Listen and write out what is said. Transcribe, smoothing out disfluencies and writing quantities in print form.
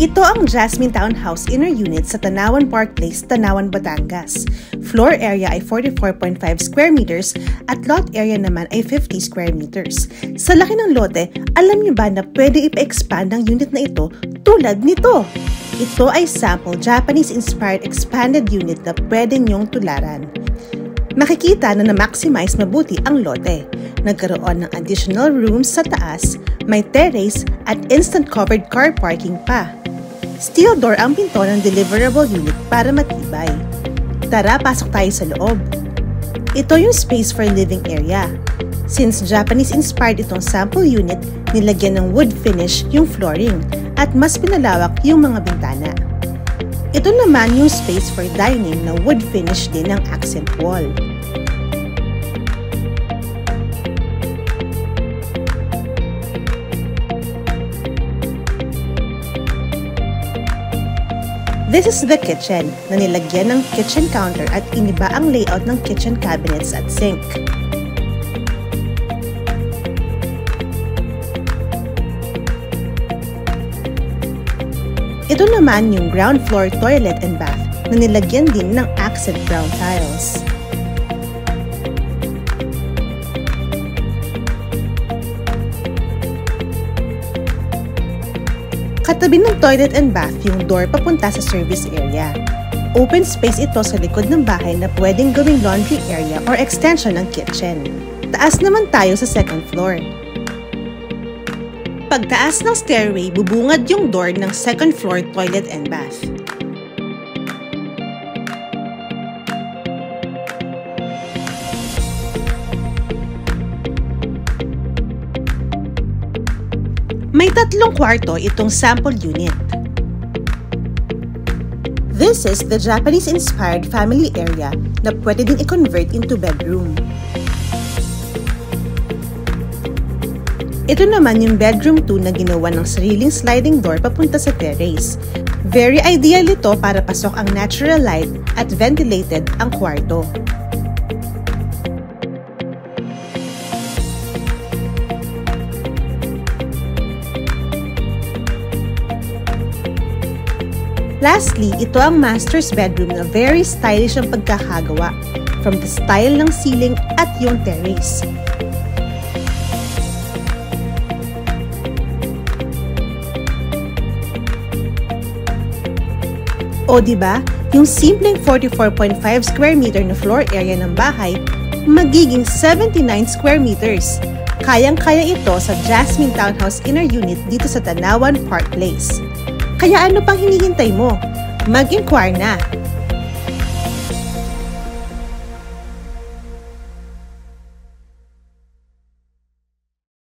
Ito ang Jasmine Townhouse Inner Unit sa Tanawan Park Place, Tanawan, Batangas. Floor area ay 44.5 square meters at lot area naman ay 50 square meters. Sa laki ng lote, alam niyo ba na pwede ipa-expand ang unit na ito tulad nito? Ito ay sample Japanese-inspired expanded unit na pwede niyong tularan. Makikita na na-maximize mabuti ang lote. Nagkaroon ng additional rooms sa taas, may terrace at instant covered car parking pa. Steel door ang pinto ng deliverable unit para matibay. Tara, pasok tayo sa loob. Ito yung space for living area. Since Japanese-inspired itong sample unit, nilagyan ng wood finish yung flooring at mas pinalawak yung mga bintana. Ito naman yung space for dining na wood finish din ng accent wall. This is the kitchen na nilagyan ng kitchen counter at iniba ang layout ng kitchen cabinets at sink. Ito naman yung ground floor toilet and bath na nilagyan din ng accent brown tiles. Katabi ng toilet and bath yung door papunta sa service area. Open space ito sa likod ng bahay na pwedeng gawing laundry area or extension ng kitchen. Taas naman tayo sa second floor. Pagtaas ng stairway, bubungad yung door ng second floor toilet and bath. May tatlong kwarto itong sample unit. This is the Japanese-inspired family area na pwede din i-convert into bedroom. Ito naman yung bedroom 2 na ginawa ng sariling sliding door papunta sa terrace. Very ideal ito para pasok ang natural light at ventilated ang kwarto. Lastly, ito ang master's bedroom na very stylish ang pagkakagawa, from the style ng ceiling at yung terrace. O diba, yung simpleng 44.5 square meter na floor area ng bahay, magiging 79 square meters. Kayang-kaya ito sa Jasmine Townhouse Inner Unit dito sa Tanawan Park Place. Kaya ano pang hinihintay mo? Mag-inquire na!